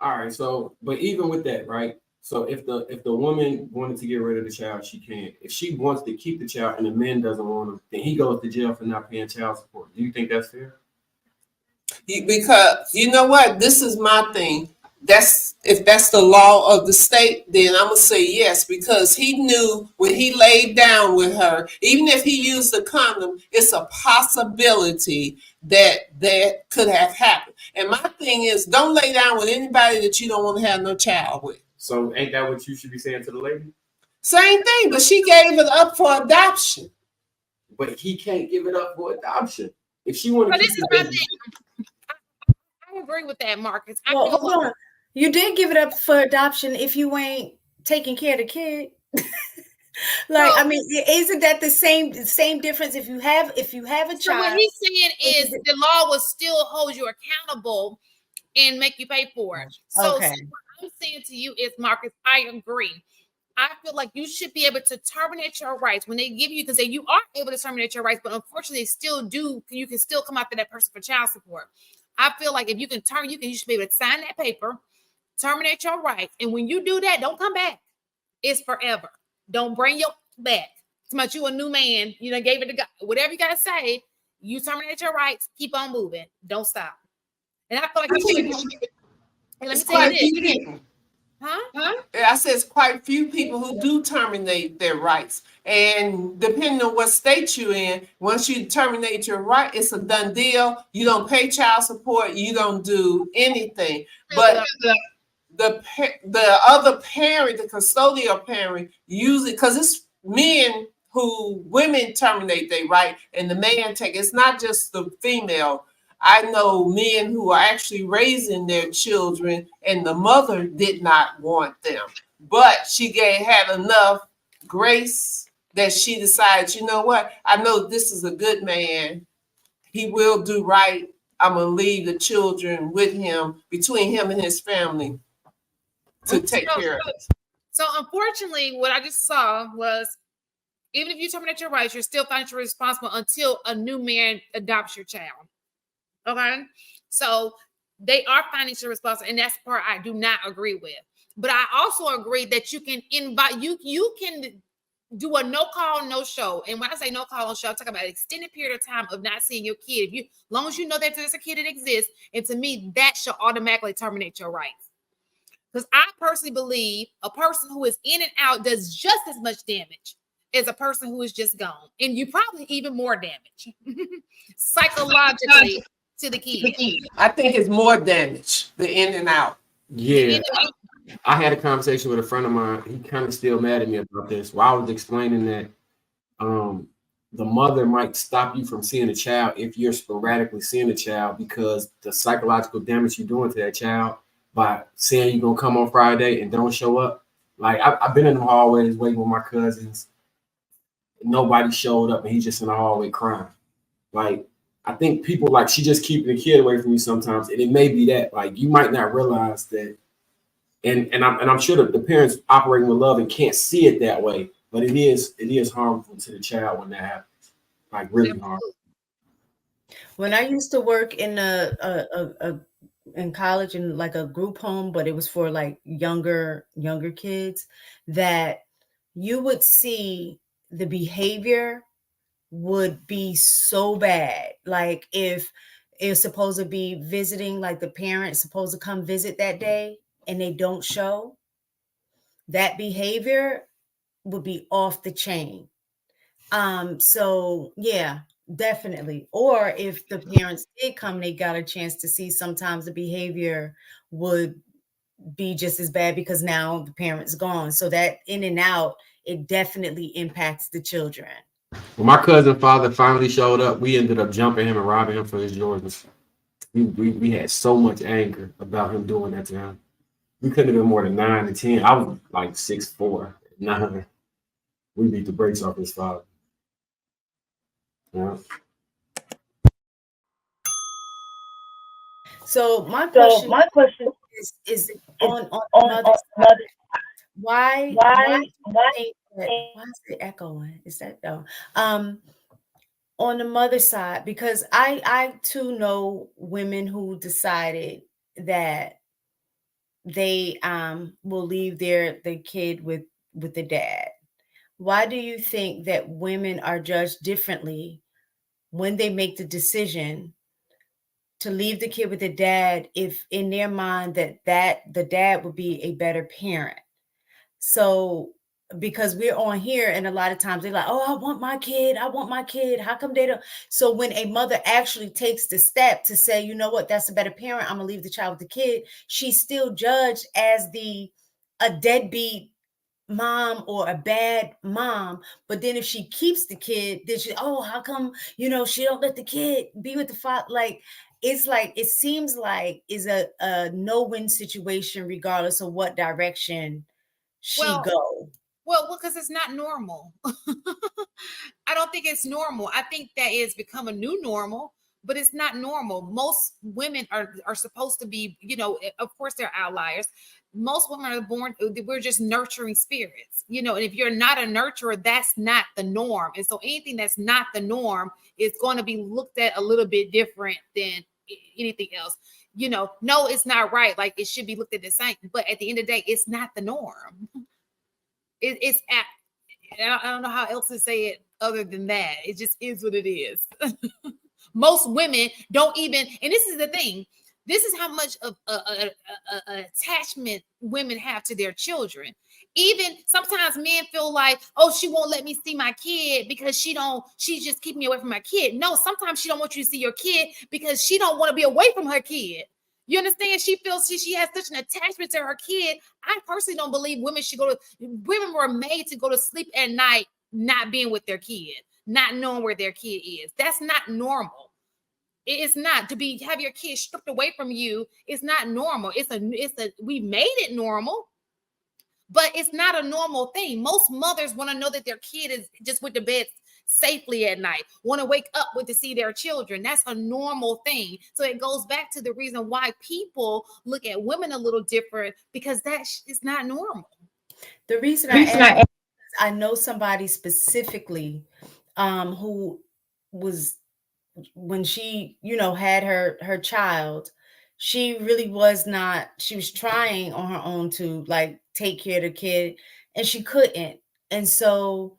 All right. So, but even with that, right? So if the woman wanted to get rid of the child, she can. If she wants to keep the child and the man doesn't want him, then he goes to jail for not paying child support. Do you think that's fair? Because you know what, this is my thing. That's if that's the law of the state, then I'm gonna say yes, because he knew when he laid down with her, even if he used a condom, it's a possibility that that could have happened. And my thing is, don't lay down with anybody that you don't want to have no child with. So ain't that what you should be saying to the lady? Same thing, but she gave it up for adoption. But he can't give it up for adoption. If she want But to this keep is the my baby, thing. I agree with that, Marcus. I Well, feel hold on. You did give it up for adoption if you ain't taking care of the kid. Like, so, I mean, isn't that the same difference if you have a so what child? he's saying is the law will still hold you accountable and make you pay for it. So Okay. what I'm saying to you is, Marcus, I agree. I feel like you should be able to terminate your rights when they give you, because you are able to terminate your rights, but unfortunately, still do. You can still come after that person for child support. I feel like if you can you should be able to sign that paper, terminate your rights, and when you do that, don't come back. It's forever. Don't bring your back. It's about you a new man. You know, gave it to God. Whatever you gotta say, you terminate your rights. Keep on moving. Don't stop. And I feel like you should. And let me It's tell you quite this, few people. huh? I said it's quite few people who do terminate their rights. And depending on what state you're in, once you terminate your right, it's a done deal. You don't pay child support, you don't do anything. But the other parent, the custodial parent, usually, because it's men who women terminate their right and the man take, it's not just the female. I know men who are actually raising their children and the mother did not want them, but had enough grace that she decides, you know what, I know this is a good man, he will do right, I'm gonna leave the children with him, between him and his family, to take care of it. So unfortunately, what I just saw was, even if you terminate your rights, you're still financially responsible until a new man adopts your child. Okay, so they are financially responsible, and that's the part I do not agree with. But I also agree that you can invite you can do a no call, no show. And when I say no call, no show, I'm talking about an extended period of time of not seeing your kid. If you, as long as you know that there's a kid that exists, and to me, that should automatically terminate your rights. Because I personally believe a person who is in and out does just as much damage as a person who is just gone. And you probably even more damage psychologically to the kid. I think it's more damage, the in and out. yeah. I had a conversation with a friend of mine. He kind of still mad at me about this. While I was explaining that um, the mother might stop you from seeing a child if you're sporadically seeing a child because the psychological damage you're doing to that child by saying you're gonna come on Friday and don't show up. Like I've been in the hallways waiting with my cousins. Nobody showed up, and he's just in the hallway crying. Like I think people like she just keeping the kid away from you sometimes, and it may be that like you might not realize that, and I'm sure that the parents operating with love and can't see it that way, but it is harmful to the child when that happens, like really harmful. When I used to work in in college in like a group home, but it was for like younger kids, that you would see the behavior would be so bad. Like if it's supposed to be visiting, like the parents supposed to come visit that day and they don't show, that behavior would be off the chain. So yeah, definitely. Or if the parents did come, they got a chance to see, sometimes the behavior would be just as bad because now the parent's gone. So that in and out, it definitely impacts the children. When my cousin father finally showed up, we ended up jumping him and robbing him for his Jordans. We had so much anger about him doing that to him. We couldn't have been more than 9 and 10. I was like 6'4", 9. We beat the brakes off his father. Yeah. So my So question my question is is on on another side, another why why do you think that, why is it echoing? Is that on the mother side? Because I too know women who decided that they will leave their kid with the dad. Why do you think that women are judged differently when they make the decision to leave the kid with the dad, if in their mind that the dad would be a better parent? So because we're on here and a lot of times they're like, oh, I want my kid, how come they don't? So when a mother actually takes the step to say, you know what, that's a better parent, I'm gonna leave the child with the kid, she's still judged as a deadbeat mom or a bad mom. But then if she keeps the kid, then she, oh, how come, she don't let the kid be with the father? Like it seems like is a no-win situation regardless of what direction she go. Well, because it's not normal. I don't think it's normal. I think that it's become a new normal, but it's not normal. Most women are supposed to be, of course they're outliers. Most women are born, we're just nurturing spirits, and if you're not a nurturer, that's not the norm. And so anything that's not the norm is going to be looked at a little bit different than anything else. No, it's not right. Like it should be looked at the same, but at the end of the day, it's not the norm. It's I don't know how else to say it other than that. It just is what it is. Most women don't even, and this is the thing, this is how much of a attachment women have to their children. Even sometimes men feel like, oh, she won't let me see my kid because she's just keeping me away from my kid. No, sometimes she don't want you to see your kid because she don't want to be away from her kid. You understand? She feels she has such an attachment to her kid. I personally don't believe women were made to go to sleep at night not being with their kid, not knowing where their kid is. That's not normal. It's not to have your kid stripped away from you. It's not normal. We made it normal, but it's not a normal thing. Most mothers want to know that their kid is just with the bed safely at night, want to wake up to see their children. That's a normal thing. So it goes back to the reason why people look at women a little different, because that is not normal. The reason I know somebody specifically who was, when she had her child, she really was not, she was trying on her own to like take care of the kid, and she couldn't. And so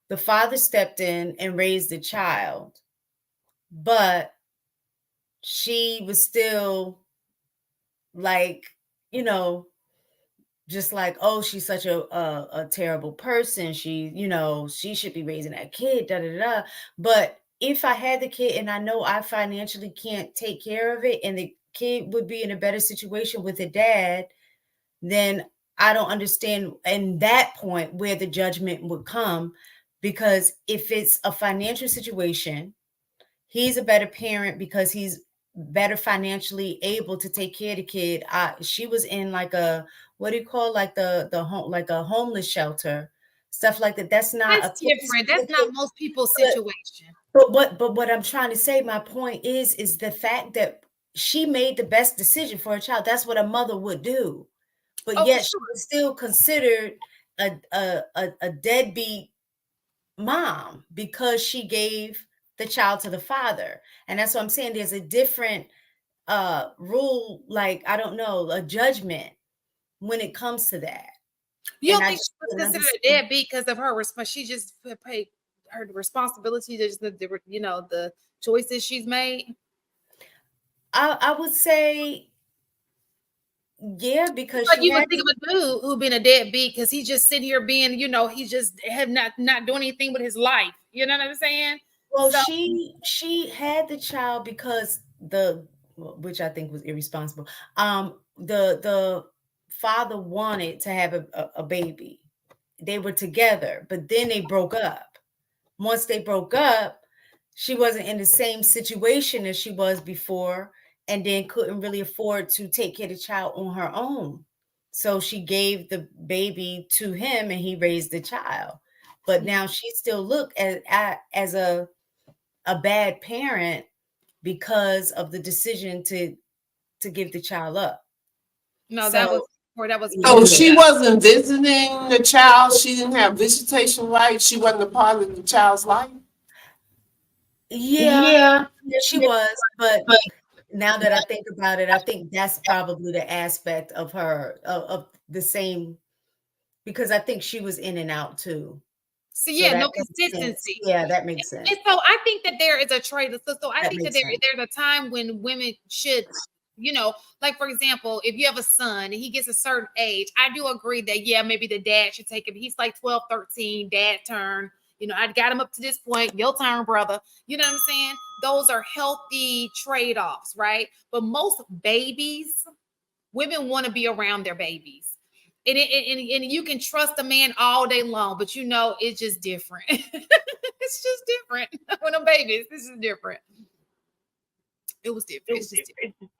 the father stepped in and raised the child, but she was still like, just like, oh, she's such a terrible person. She, she should be raising that kid, da da da. But if I had the kid and I know I financially can't take care of it, and the kid would be in a better situation with a dad, then I don't understand in that point where the judgment would come. Because if it's a financial situation, he's a better parent because he's better financially able to take care of the kid. She was in like a, what do you call, like the home, like a homeless shelter, stuff like that. That's different. That's not most people's situation. But what I'm trying to say, my point is the fact that she made the best decision for her child. That's what a mother would do. But yet she was still considered a deadbeat mom because she gave the child to the father. And that's what I'm saying. There's a different rule, like, I don't know, a judgment when it comes to that. You don't think she was considered a deadbeat because of her response? She just paid her responsibility, just the choices she's made. I would say, yeah, because like you would think of a dude who been a deadbeat because he's just sitting here being, he just have not doing anything with his life. You know what I'm saying? Well, so, she had the child because which I think was irresponsible. The father wanted to have a baby. They were together, but then they broke up. Once they broke up, she wasn't in the same situation as she was before, and then couldn't really afford to take care of the child on her own. So she gave the baby to him and he raised the child. But now she still looked as a bad parent because of the decision to give the child up. No, that was. So she wasn't visiting the child. She didn't have visitation rights. She wasn't a part of the child's life. Yeah, she was, but now that I think about it, I think that's probably the aspect of her of the same, because I think she was in and out too. So So yeah, that no makes sense. consistency. Yeah, that makes sense. And so I think that there is a trade. So I That think that makes sense. there's a time when women should, like for example, if you have a son and he gets a certain age, I do agree that yeah, maybe the dad should take him. He's like 12, 13, dad turn. I got him up to this point. Your turn, brother. You know what I'm saying? Those are healthy trade-offs, right? But most babies, women want to be around their babies. And you can trust a man all day long, but it's just different. It's just different when I'm babies. This is different. It was different. It's just different.